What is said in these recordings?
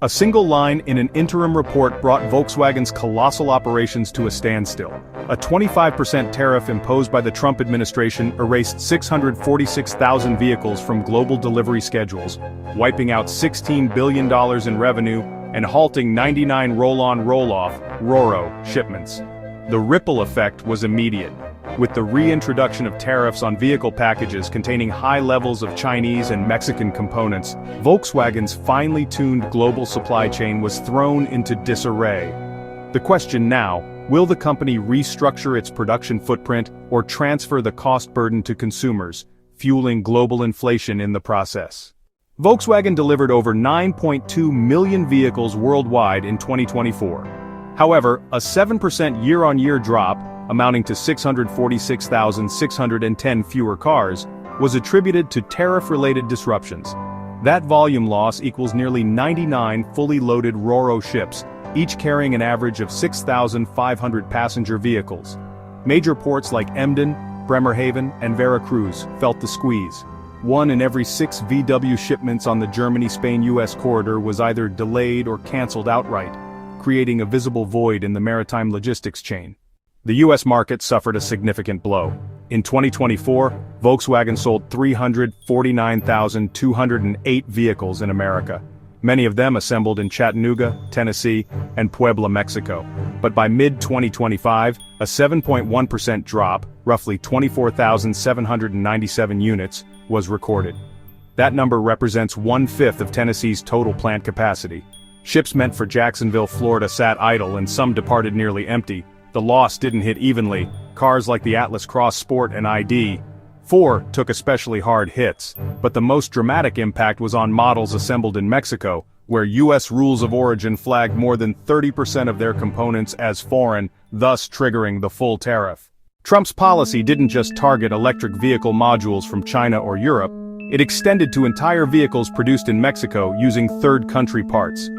A single line in an interim report brought Volkswagen's colossal operations to a standstill. A 25% tariff imposed by the Trump administration erased 646,000 vehicles from global delivery schedules, wiping out $16 billion in revenue and halting 99 roll-on roll-off (RoRo) shipments. The ripple effect was immediate. With the reintroduction of tariffs on vehicle packages containing high levels of Chinese and Mexican components, Volkswagen's finely tuned global supply chain was thrown into disarray. The question now, will the company restructure its production footprint or transfer the cost burden to consumers, fueling global inflation in the process? Volkswagen delivered over 9.2 million vehicles worldwide in 2024. However, a 7% year-on-year drop, amounting to 646,610 fewer cars, was attributed to tariff-related disruptions. That volume loss equals nearly 99 fully loaded RoRo ships, each carrying an average of 6,500 passenger vehicles. Major ports like Emden, Bremerhaven, and Veracruz felt the squeeze. 1 in every 6 VW shipments on the Germany-Spain-US corridor was either delayed or cancelled outright, creating a visible void in the maritime logistics chain. The US market suffered a significant blow. In 2024, Volkswagen sold 349,208 vehicles in America, many of them assembled in Chattanooga, Tennessee, and Puebla, Mexico. But by mid-2025, a 7.1% drop, roughly 24,797 units, was recorded. That number represents 1/5 of Tennessee's total plant capacity. Ships meant for Jacksonville, Florida sat idle and some departed nearly empty. The loss didn't hit evenly. Cars like the Atlas Cross Sport and ID.4 took especially hard hits, but the most dramatic impact was on models assembled in Mexico, where U.S. rules of origin flagged more than 30% of their components as foreign, thus triggering the full tariff. Trump's policy didn't just target electric vehicle modules from China or Europe, it extended to entire vehicles produced in Mexico using third-country parts.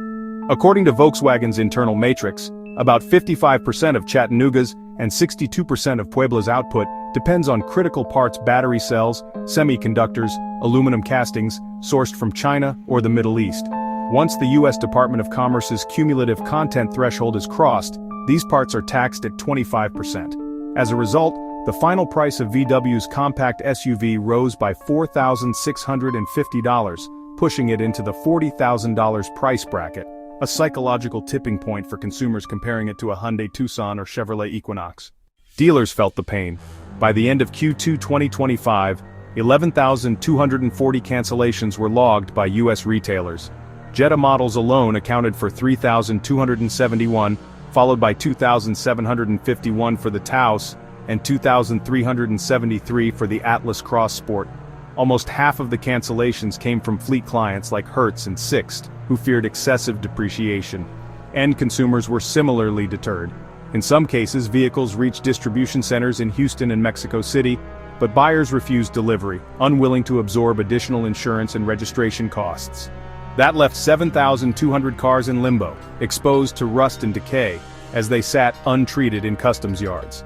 According to Volkswagen's internal matrix, about 55% of Chattanooga's and 62% of Puebla's output depends on critical parts: battery cells, semiconductors, aluminum castings, sourced from China or the Middle East. Once the U.S. Department of Commerce's cumulative content threshold is crossed, these parts are taxed at 25%. As a result, the final price of VW's compact SUV rose by $4,650, pushing it into the $40,000 price bracket, a psychological tipping point for consumers comparing it to a Hyundai Tucson or Chevrolet Equinox. Dealers felt the pain. By the end of Q2 2025, 11,240 cancellations were logged by U.S. retailers. Jetta models alone accounted for 3,271, followed by 2,751 for the Taos, and 2,373 for the Atlas Cross Sport. Almost half of the cancellations came from fleet clients like Hertz and Sixt, who feared excessive depreciation. End consumers were similarly deterred. In some cases, vehicles reached distribution centers in Houston and Mexico City, but buyers refused delivery, unwilling to absorb additional insurance and registration costs. That left 7,200 cars in limbo, exposed to rust and decay, as they sat untreated in customs yards.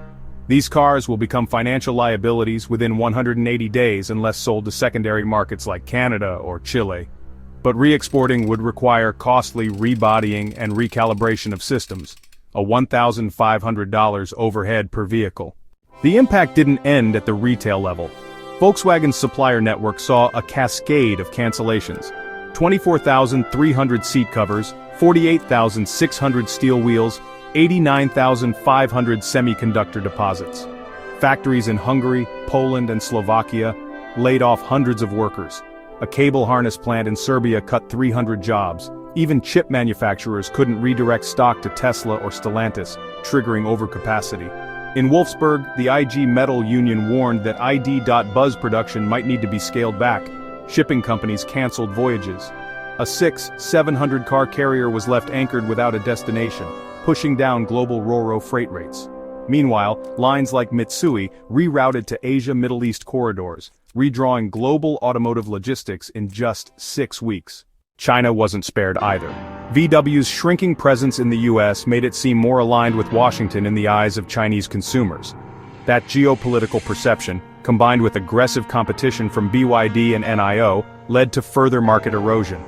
These cars will become financial liabilities within 180 days unless sold to secondary markets like Canada or Chile. But re-exporting would require costly rebodying and recalibration of systems, a $1,500 overhead per vehicle. The impact didn't end at the retail level. Volkswagen's supplier network saw a cascade of cancellations: 24,300 seat covers, 48,600 steel wheels, 89,500 semiconductor deposits. Factories in Hungary, Poland, and Slovakia laid off hundreds of workers. A cable harness plant in Serbia cut 300 jobs. Even chip manufacturers couldn't redirect stock to Tesla or Stellantis, triggering overcapacity. In Wolfsburg, the IG Metal Union warned that ID.Buzz production might need to be scaled back. Shipping companies canceled voyages. A 700 car carrier was left anchored without a destination, pushing down global RoRo freight rates. Meanwhile, lines like Mitsui rerouted to Asia-Middle East corridors, redrawing global automotive logistics in just 6 weeks. China wasn't spared either. VW's shrinking presence in the US made it seem more aligned with Washington in the eyes of Chinese consumers. That geopolitical perception, combined with aggressive competition from BYD and NIO, led to further market erosion.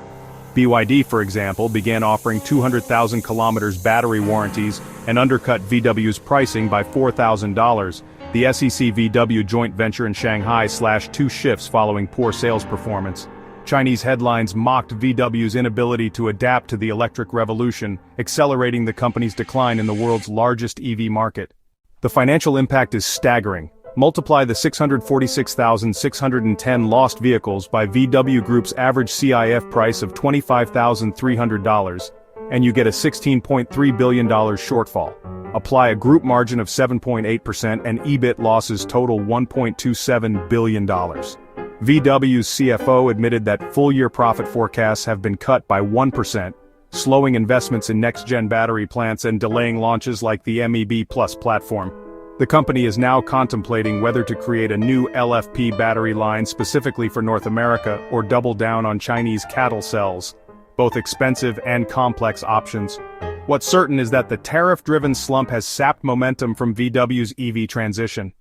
BYD, for example, began offering 200,000 kilometers battery warranties and undercut VW's pricing by $4,000. The SEC VW joint venture in Shanghai slashed 2 shifts following poor sales performance. Chinese headlines mocked VW's inability to adapt to the electric revolution, accelerating the company's decline in the world's largest EV market. The financial impact is staggering. Multiply the 646,610 lost vehicles by VW Group's average CIF price of $25,300, and you get a $16.3 billion shortfall. Apply a group margin of 7.8% and EBIT losses total $1.27 billion. VW's CFO admitted that full-year profit forecasts have been cut by 1%, slowing investments in next-gen battery plants and delaying launches like the MEB Plus platform. The company is now contemplating whether to create a new LFP battery line specifically for North America or double down on Chinese cattle cells, both expensive and complex options. What's certain is that the tariff-driven slump has sapped momentum from VW's EV transition.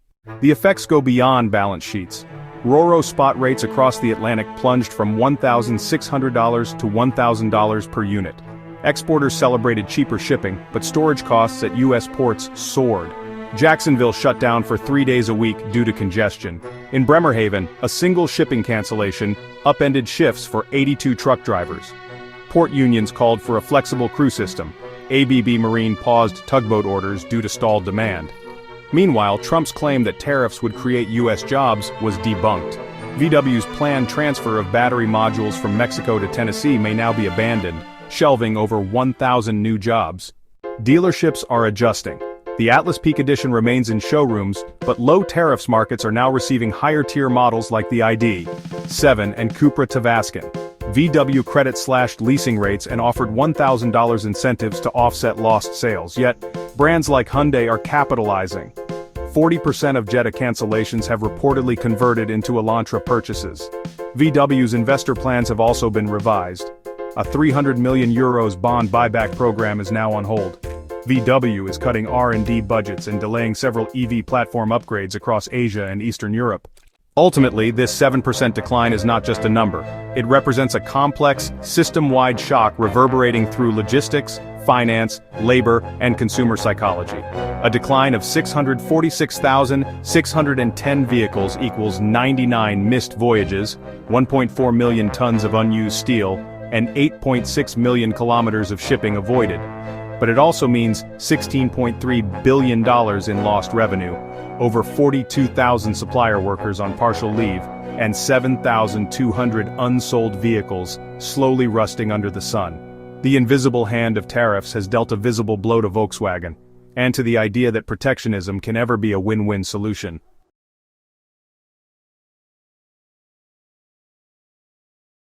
The effects go beyond balance sheets. RoRo spot rates across the Atlantic plunged from $1,600 to $1,000 per unit. Exporters celebrated cheaper shipping, but storage costs at U.S. ports soared. Jacksonville shut down for 3 days a week due to congestion. In Bremerhaven, a single shipping cancellation upended shifts for 82 truck drivers. Port unions called for a flexible crew system. ABB Marine paused tugboat orders due to stalled demand. Meanwhile, Trump's claim that tariffs would create U.S. jobs was debunked. VW's planned transfer of battery modules from Mexico to Tennessee may now be abandoned, shelving over 1,000 new jobs. Dealerships are adjusting. The Atlas Peak Edition remains in showrooms, but low tariffs markets are now receiving higher-tier models like the ID.7 and Cupra Tavascan. VW credit slashed leasing rates and offered $1,000 incentives to offset lost sales, yet brands like Hyundai are capitalizing. 40% of Jetta cancellations have reportedly converted into Elantra purchases. VW's investor plans have also been revised. A €300 million bond buyback program is now on hold. VW is cutting R&D budgets and delaying several EV platform upgrades across Asia and Eastern Europe. Ultimately, this 7% decline is not just a number. It represents a complex, system-wide shock reverberating through logistics, finance, labor, and consumer psychology. A decline of 646,610 vehicles equals 99 missed voyages, 1.4 million tons of unused steel, and 8.6 million kilometers of shipping avoided. But it also means $16.3 billion in lost revenue, over 42,000 supplier workers on partial leave, and 7,200 unsold vehicles slowly rusting under the sun. The invisible hand of tariffs has dealt a visible blow to Volkswagen, and to the idea that protectionism can ever be a win-win solution.